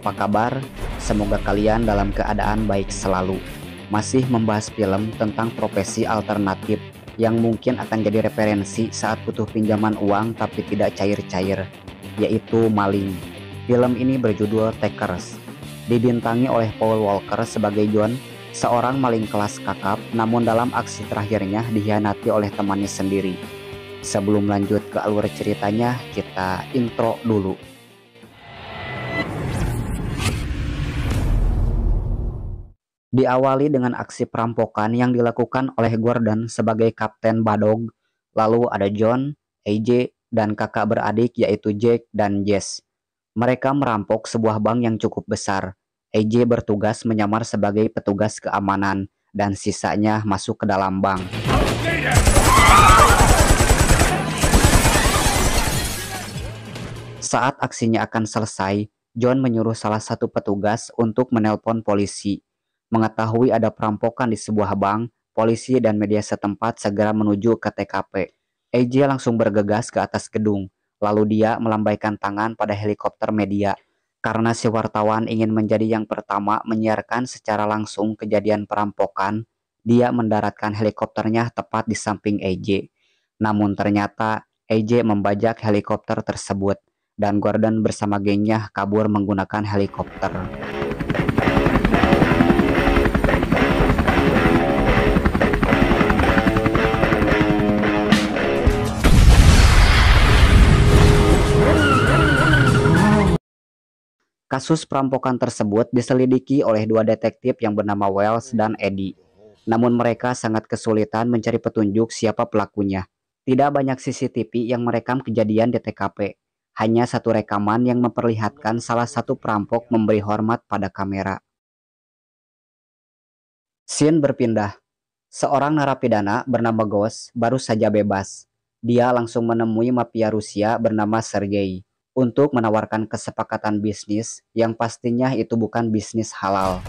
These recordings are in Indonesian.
apa kabar? Semoga kalian dalam keadaan baik selalu. Masih membahas film tentang profesi alternatif yang mungkin akan jadi referensi saat butuh pinjaman uang tapi tidak cair-cair, yaitu maling. Film ini berjudul Takers. Dibintangi oleh Paul Walker sebagai John, seorang maling kelas kakap, namun dalam aksi terakhirnya dikhianati oleh temannya sendiri. Sebelum lanjut ke alur ceritanya, kita intro dulu. Diawali dengan aksi perampokan yang dilakukan oleh Gordon sebagai Kapten Badog. Lalu ada John, AJ, dan kakak beradik yaitu Jake dan Jess. Mereka merampok sebuah bank yang cukup besar. AJ bertugas menyamar sebagai petugas keamanan dan sisanya masuk ke dalam bank. Saat aksinya akan selesai, John menyuruh salah satu petugas untuk menelpon polisi. Mengetahui ada perampokan di sebuah bank, polisi dan media setempat segera menuju ke TKP. AJ langsung bergegas ke atas gedung, lalu dia melambaikan tangan pada helikopter media. Karena si wartawan ingin menjadi yang pertama menyiarkan secara langsung kejadian perampokan, dia mendaratkan helikopternya tepat di samping AJ. Namun ternyata AJ membajak helikopter tersebut, dan Gordon bersama gengnya kabur menggunakan helikopter. Kasus perampokan tersebut diselidiki oleh dua detektif yang bernama Wells dan Eddie. Namun mereka sangat kesulitan mencari petunjuk siapa pelakunya. Tidak banyak CCTV yang merekam kejadian di TKP. Hanya satu rekaman yang memperlihatkan salah satu perampok memberi hormat pada kamera. Scene berpindah. Seorang narapidana bernama Ghost baru saja bebas. Dia langsung menemui mafia Rusia bernama Sergei untuk menawarkan kesepakatan bisnis yang pastinya itu bukan bisnis halal.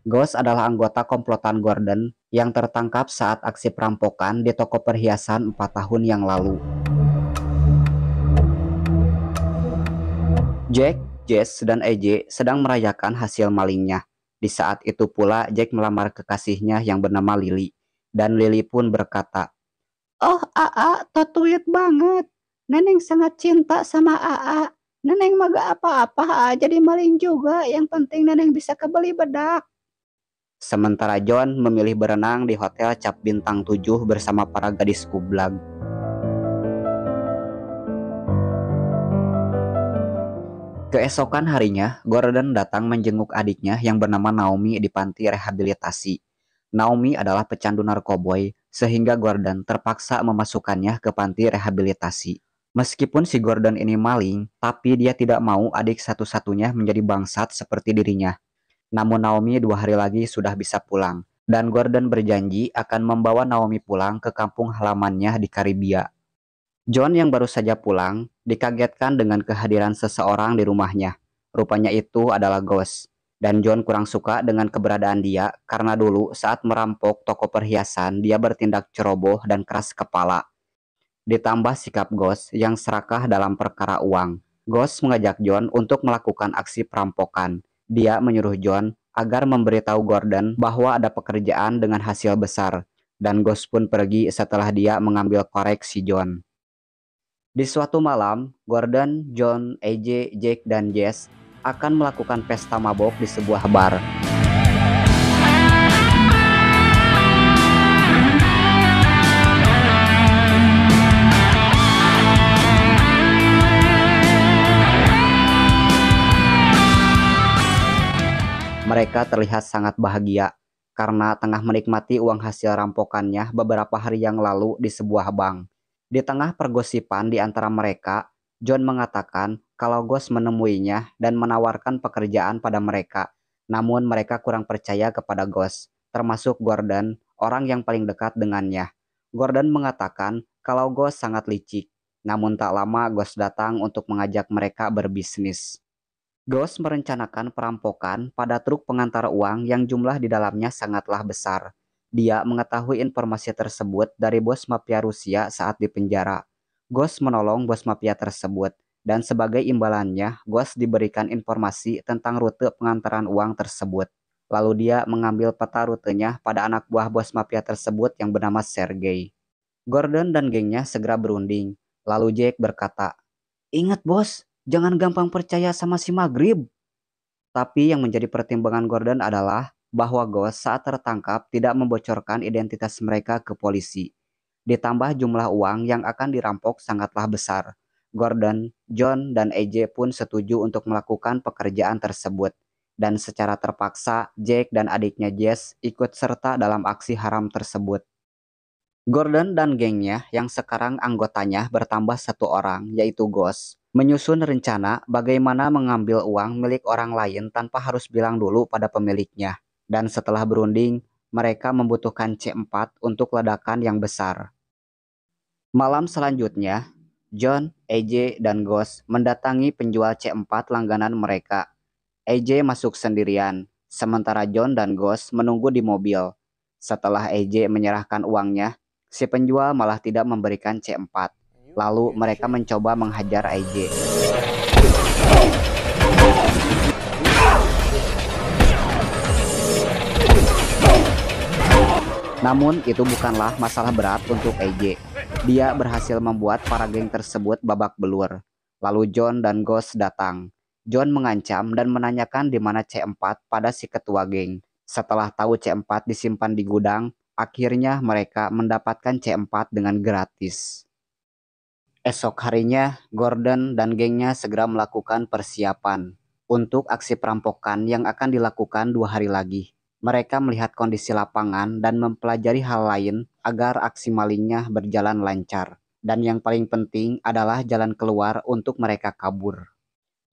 Ghost adalah anggota komplotan Gordon yang tertangkap saat aksi perampokan di toko perhiasan 4 tahun yang lalu. Jack, Jess, dan AJ sedang merayakan hasil malingnya. Di saat itu pula Jack melamar kekasihnya yang bernama Lily. Dan Lily pun berkata, "Oh, Aa, totuit banget. Neneng sangat cinta sama Aa. Neneng mah gak apa-apa Aa jadi maling juga. Yang penting Neneng bisa kebeli bedak." Sementara John memilih berenang di hotel cap bintang 7 bersama para gadis kublag. Keesokan harinya, Gordon datang menjenguk adiknya yang bernama Naomi di panti rehabilitasi. Naomi adalah pecandu narkoboy, sehingga Gordon terpaksa memasukkannya ke panti rehabilitasi. Meskipun si Gordon ini maling, tapi dia tidak mau adik satu-satunya menjadi bangsat seperti dirinya. Namun Naomi 2 hari lagi sudah bisa pulang, dan Gordon berjanji akan membawa Naomi pulang ke kampung halamannya di Karibia. John yang baru saja pulang dikagetkan dengan kehadiran seseorang di rumahnya. Rupanya itu adalah Ghost. Dan John kurang suka dengan keberadaan dia karena dulu saat merampok toko perhiasan dia bertindak ceroboh dan keras kepala. Ditambah sikap Ghost yang serakah dalam perkara uang. Ghost mengajak John untuk melakukan aksi perampokan. Dia menyuruh John agar memberitahu Gordon bahwa ada pekerjaan dengan hasil besar. Dan Ghost pun pergi setelah dia mengambil korek si John. Di suatu malam, Gordon, John, AJ, Jake, dan Jess akan melakukan pesta mabok di sebuah bar. Mereka terlihat sangat bahagia karena tengah menikmati uang hasil rampokannya beberapa hari yang lalu di sebuah bank. Di tengah pergosipan di antara mereka, John mengatakan kalau Ghost menemuinya dan menawarkan pekerjaan pada mereka. Namun mereka kurang percaya kepada Ghost, termasuk Gordon, orang yang paling dekat dengannya. Gordon mengatakan kalau Ghost sangat licik. Namun tak lama Ghost datang untuk mengajak mereka berbisnis. Ghost merencanakan perampokan pada truk pengantar uang yang jumlah di dalamnya sangatlah besar. Dia mengetahui informasi tersebut dari bos mafia Rusia saat di penjara. Ghost menolong bos mafia tersebut, Dan sebagai imbalannya, Ghost diberikan informasi tentang rute pengantaran uang tersebut. Lalu dia mengambil peta rutenya pada anak buah bos mafia tersebut yang bernama Sergey. Gordon dan gengnya segera berunding. Lalu Jake berkata, "Ingat bos, jangan gampang percaya sama si Maghrib." Tapi yang menjadi pertimbangan Gordon adalah bahwa Ghost saat tertangkap tidak membocorkan identitas mereka ke polisi. Ditambah jumlah uang yang akan dirampok sangatlah besar. Gordon, John, dan AJ pun setuju untuk melakukan pekerjaan tersebut. Dan secara terpaksa, Jake dan adiknya Jess ikut serta dalam aksi haram tersebut. Gordon dan gengnya yang sekarang anggotanya bertambah satu orang, yaitu Ghost, menyusun rencana bagaimana mengambil uang milik orang lain tanpa harus bilang dulu pada pemiliknya. Dan setelah berunding, mereka membutuhkan C4 untuk ledakan yang besar. Malam selanjutnya, John, AJ, dan Ghost mendatangi penjual C4 langganan mereka. AJ masuk sendirian, sementara John dan Ghost menunggu di mobil. Setelah AJ menyerahkan uangnya, si penjual malah tidak memberikan C4. Lalu mereka mencoba menghajar AJ. Namun itu bukanlah masalah berat untuk AJ. Dia berhasil membuat para geng tersebut babak belur. Lalu John dan Ghost datang. John mengancam dan menanyakan di mana C4 pada si ketua geng. Setelah tahu C4 disimpan di gudang, akhirnya mereka mendapatkan C4 dengan gratis. Esok harinya, Gordon dan gengnya segera melakukan persiapan untuk aksi perampokan yang akan dilakukan 2 hari lagi. Mereka melihat kondisi lapangan dan mempelajari hal lain agar aksi malingnya berjalan lancar. Dan yang paling penting adalah jalan keluar untuk mereka kabur.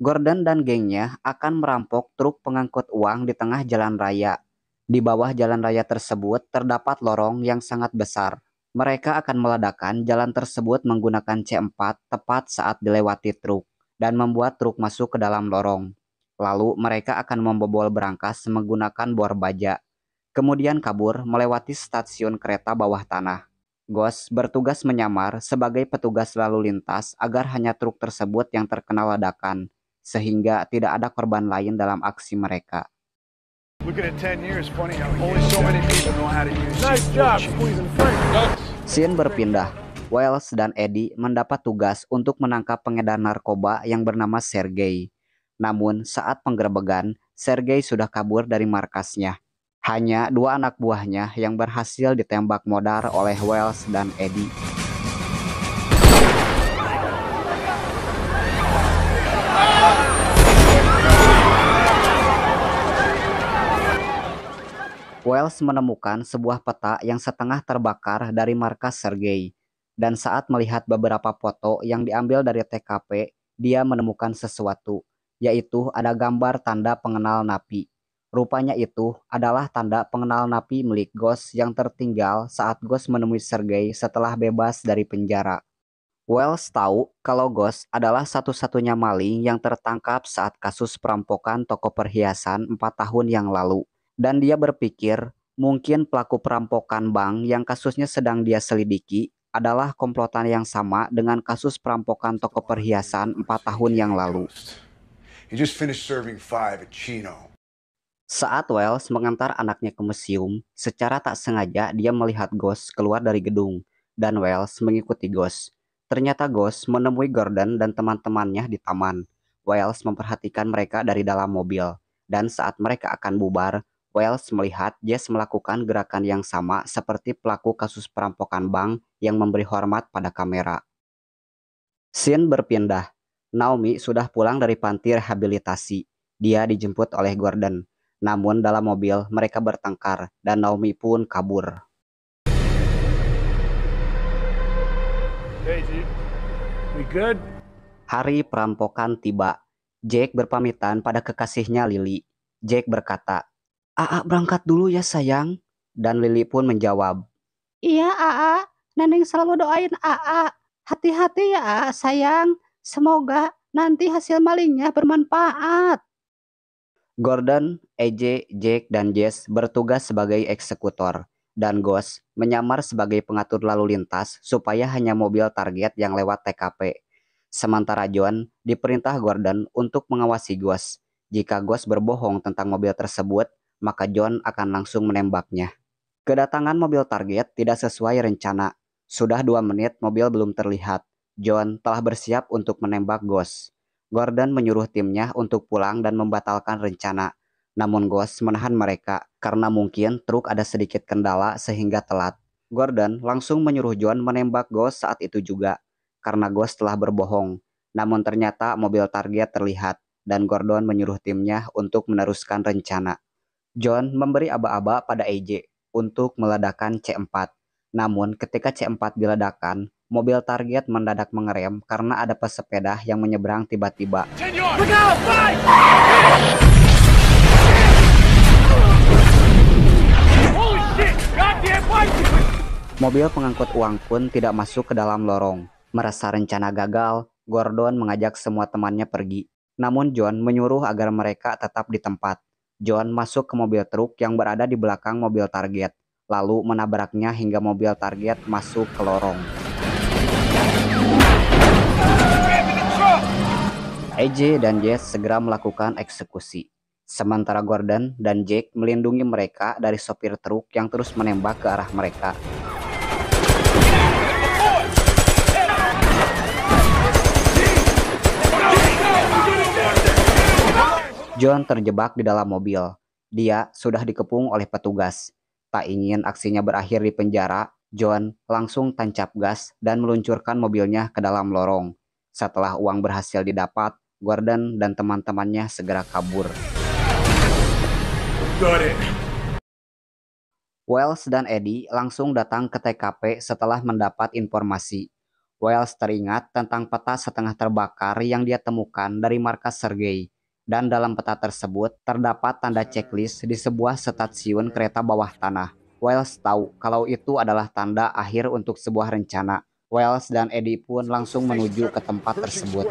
Gordon dan gengnya akan merampok truk pengangkut uang di tengah jalan raya. Di bawah jalan raya tersebut terdapat lorong yang sangat besar. Mereka akan meledakkan jalan tersebut menggunakan C4 tepat saat dilewati truk dan membuat truk masuk ke dalam lorong. Lalu mereka akan membobol berangkas menggunakan bor baja. Kemudian kabur melewati stasiun kereta bawah tanah. Ghost bertugas menyamar sebagai petugas lalu lintas agar hanya truk tersebut yang terkena ledakan, sehingga tidak ada korban lain dalam aksi mereka. Scene berpindah. Wells dan Eddie mendapat tugas untuk menangkap pengedar narkoba yang bernama Sergey. Namun saat penggerebegan, Sergey sudah kabur dari markasnya. Hanya 2 anak buahnya yang berhasil ditembak modar oleh Wells dan Eddie. Wells menemukan sebuah peta yang setengah terbakar dari markas Sergey. Dan saat melihat beberapa foto yang diambil dari TKP, dia menemukan sesuatu, yaitu ada gambar tanda pengenal napi. Rupanya itu adalah tanda pengenal napi milik Ghost yang tertinggal saat Ghost menemui Sergey setelah bebas dari penjara. Wells tahu kalau Ghost adalah satu-satunya maling yang tertangkap saat kasus perampokan toko perhiasan 4 tahun yang lalu. Dan dia berpikir mungkin pelaku perampokan bank yang kasusnya sedang dia selidiki adalah komplotan yang sama dengan kasus perampokan toko perhiasan 4 tahun yang lalu. Saat Wells mengantar anaknya ke museum, secara tak sengaja dia melihat Ghost keluar dari gedung, dan Wells mengikuti Ghost. Ternyata Ghost menemui Gordon dan teman-temannya di taman. Wells memperhatikan mereka dari dalam mobil, dan saat mereka akan bubar, Wells melihat Jess melakukan gerakan yang sama seperti pelaku kasus perampokan bank yang memberi hormat pada kamera. Scene berpindah. Naomi sudah pulang dari panti rehabilitasi. Dia dijemput oleh Gordon. Namun dalam mobil mereka bertengkar dan Naomi pun kabur. Hey, dude. We good? Hari perampokan tiba. Jake berpamitan pada kekasihnya Lily. Jake berkata, "Aa berangkat dulu ya sayang." Dan Lily pun menjawab, "Iya, Aa. Neneng selalu doain Aa. Hati-hati ya, Aa, sayang. Semoga nanti hasil malingnya bermanfaat." Gordon, AJ, Jake, dan Jess bertugas sebagai eksekutor, dan Ghost menyamar sebagai pengatur lalu lintas supaya hanya mobil target yang lewat TKP. Sementara John diperintah Gordon untuk mengawasi Ghost. Jika Ghost berbohong tentang mobil tersebut, maka John akan langsung menembaknya. Kedatangan mobil target tidak sesuai rencana. Sudah 2 menit mobil belum terlihat. John telah bersiap untuk menembak Ghost. Gordon menyuruh timnya untuk pulang dan membatalkan rencana. Namun Ghost menahan mereka karena mungkin truk ada sedikit kendala sehingga telat. Gordon langsung menyuruh John menembak Ghost saat itu juga karena Ghost telah berbohong. Namun ternyata mobil target terlihat dan Gordon menyuruh timnya untuk meneruskan rencana. John memberi aba-aba pada AJ untuk meledakkan C4. Namun ketika C4 diledakkan, mobil target mendadak mengerem karena ada pesepeda yang menyeberang tiba-tiba. Mobil pengangkut uang pun tidak masuk ke dalam lorong. Merasa rencana gagal, Gordon mengajak semua temannya pergi. Namun John menyuruh agar mereka tetap di tempat. John masuk ke mobil truk yang berada di belakang mobil target, lalu menabraknya hingga mobil target masuk ke lorong. AJ dan Jess segera melakukan eksekusi. Sementara Gordon dan Jake melindungi mereka dari sopir truk yang terus menembak ke arah mereka. John terjebak di dalam mobil. Dia sudah dikepung oleh petugas. Tak ingin aksinya berakhir di penjara, John langsung tancap gas dan meluncurkan mobilnya ke dalam lorong. Setelah uang berhasil didapat, Gordon dan teman-temannya segera kabur. Wells dan Eddie langsung datang ke TKP setelah mendapat informasi. Wells teringat tentang peta setengah terbakar yang dia temukan dari markas Sergei. Dan dalam peta tersebut terdapat tanda checklist di sebuah stasiun kereta bawah tanah. Wells tahu kalau itu adalah tanda akhir untuk sebuah rencana. Wells dan Eddie pun langsung menuju ke tempat tersebut.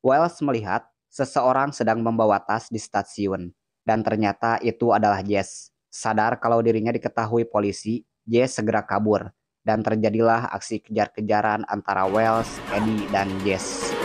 Wells melihat seseorang sedang membawa tas di stasiun. Dan ternyata itu adalah Jess. Sadar kalau dirinya diketahui polisi, Jess segera kabur. Dan terjadilah aksi kejar-kejaran antara Wells, Eddie, dan Jess.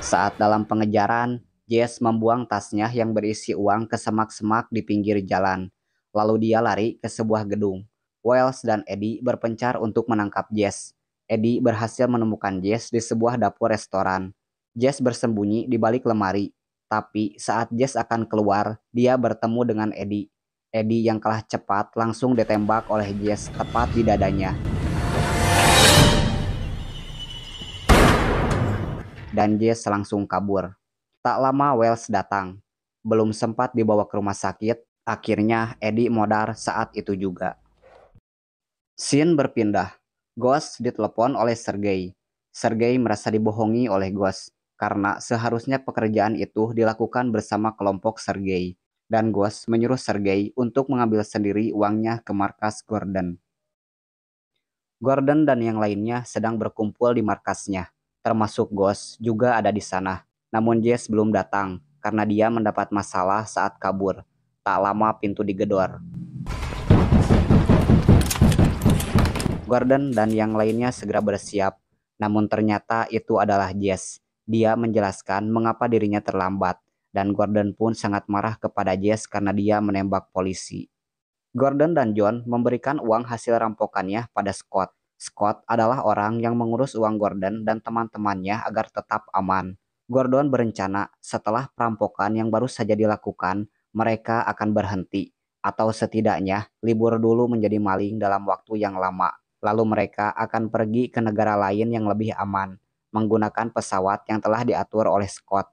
Saat dalam pengejaran, Jess membuang tasnya yang berisi uang ke semak-semak di pinggir jalan. Lalu dia lari ke sebuah gedung. Wells dan Eddie berpencar untuk menangkap Jess. Eddie berhasil menemukan Jess di sebuah dapur restoran. Jess bersembunyi di balik lemari. Tapi saat Jess akan keluar, dia bertemu dengan Eddie. Eddie yang kalah cepat langsung ditembak oleh Jess tepat di dadanya. Dan Jess langsung kabur. Tak lama Wells datang. Belum sempat dibawa ke rumah sakit, akhirnya Eddie modar saat itu juga. Scene berpindah. Ghost ditelepon oleh Sergei. Sergei merasa dibohongi oleh Ghost karena seharusnya pekerjaan itu dilakukan bersama kelompok Sergei. Dan Ghost menyuruh Sergei untuk mengambil sendiri uangnya ke markas Gordon. Gordon dan yang lainnya sedang berkumpul di markasnya. Termasuk Ghost juga ada di sana. Namun Jess belum datang karena dia mendapat masalah saat kabur. Tak lama pintu digedor. Gordon dan yang lainnya segera bersiap. Namun ternyata itu adalah Jess. Dia menjelaskan mengapa dirinya terlambat. Dan Gordon pun sangat marah kepada Jess karena dia menembak polisi. Gordon dan John memberikan uang hasil rampokannya pada Scott. Scott adalah orang yang mengurus uang Gordon dan teman-temannya agar tetap aman. Gordon berencana setelah perampokan yang baru saja dilakukan, mereka akan berhenti. Atau setidaknya libur dulu menjadi maling dalam waktu yang lama. Lalu mereka akan pergi ke negara lain yang lebih aman, menggunakan pesawat yang telah diatur oleh Scott.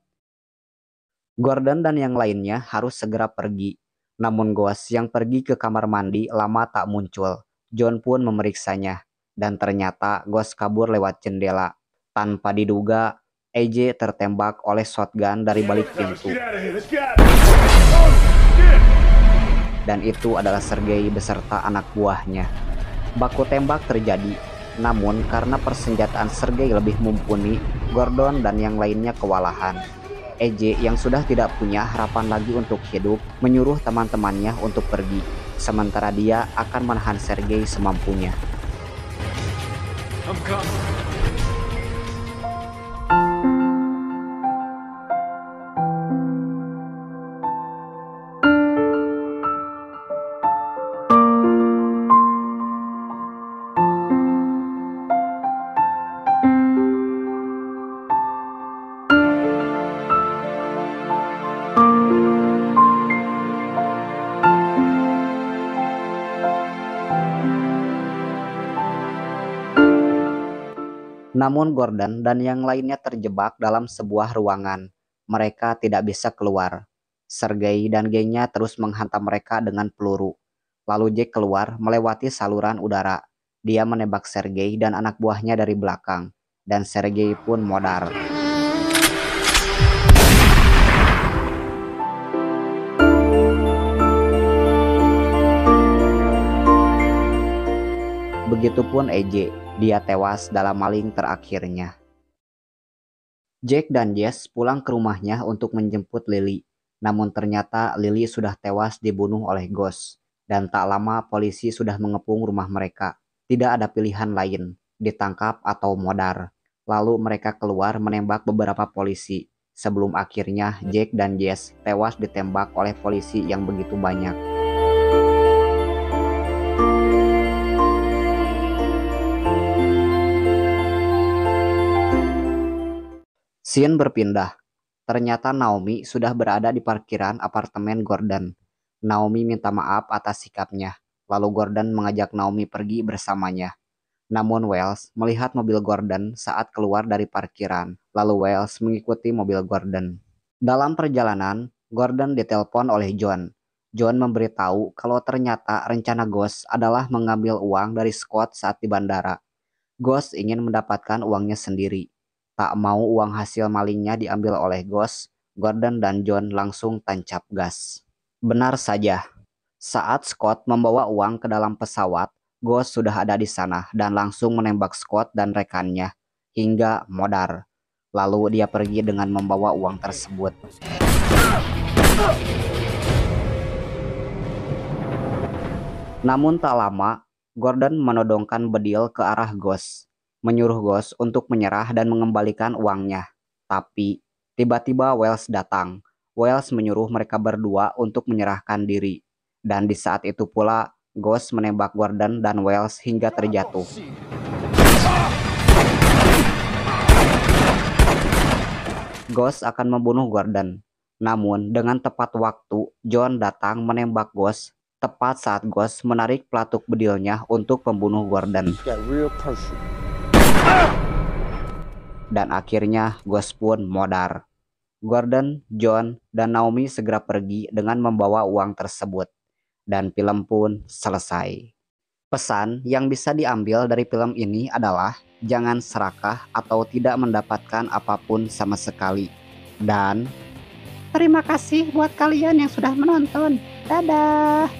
Gordon dan yang lainnya harus segera pergi. Namun Ghost yang pergi ke kamar mandi lama tak muncul. John pun memeriksanya. Dan ternyata Ghost kabur lewat jendela. Tanpa diduga, AJ tertembak oleh shotgun dari balik pintu. Dan itu adalah Sergei beserta anak buahnya. Baku tembak terjadi, namun karena persenjataan Sergei lebih mumpuni, Gordon dan yang lainnya kewalahan. EJ yang sudah tidak punya harapan lagi untuk hidup menyuruh teman-temannya untuk pergi, sementara dia akan menahan Sergei semampunya. I'm coming. Namun Gordon dan yang lainnya terjebak dalam sebuah ruangan. Mereka tidak bisa keluar. Sergei dan gengnya terus menghantam mereka dengan peluru. Lalu Jack keluar melewati saluran udara. Dia menembak Sergei dan anak buahnya dari belakang. Dan Sergei pun modar. Begitupun EJ, dia tewas dalam maling terakhirnya. Jack dan Jess pulang ke rumahnya untuk menjemput Lily. Namun ternyata Lily sudah tewas dibunuh oleh Ghost. Dan tak lama polisi sudah mengepung rumah mereka. Tidak ada pilihan lain, ditangkap atau modar. Lalu mereka keluar menembak beberapa polisi. Sebelum akhirnya Jack dan Jess tewas ditembak oleh polisi yang begitu banyak. Scene berpindah. Ternyata Naomi sudah berada di parkiran apartemen Gordon. Naomi minta maaf atas sikapnya. Lalu Gordon mengajak Naomi pergi bersamanya. Namun Wells melihat mobil Gordon saat keluar dari parkiran. Lalu Wells mengikuti mobil Gordon. Dalam perjalanan, Gordon ditelepon oleh John. John memberitahu kalau ternyata rencana Ghost adalah mengambil uang dari Scott saat di bandara. Ghost ingin mendapatkan uangnya sendiri. Tak mau uang hasil malingnya diambil oleh Ghost, Gordon dan John langsung tancap gas. Benar saja, saat Scott membawa uang ke dalam pesawat, Ghost sudah ada di sana dan langsung menembak Scott dan rekannya hingga modar. Lalu dia pergi dengan membawa uang tersebut. Namun tak lama, Gordon menodongkan bedil ke arah Ghost, menyuruh Ghost untuk menyerah dan mengembalikan uangnya. Tapi tiba-tiba Wells datang. Wells menyuruh mereka berdua untuk menyerahkan diri. Dan di saat itu pula Ghost menembak Gordon dan Wells hingga terjatuh. Ghost akan membunuh Gordon. Namun dengan tepat waktu, John datang menembak Ghost tepat saat Ghost menarik pelatuk bedilnya untuk membunuh Gordon. Dan akhirnya Ghost pun modar. Gordon, John, dan Naomi segera pergi dengan membawa uang tersebut. Dan film pun selesai. Pesan yang bisa diambil dari film ini adalah jangan serakah atau tidak mendapatkan apapun sama sekali. Dan Terima kasih buat kalian yang sudah menonton. Dadah.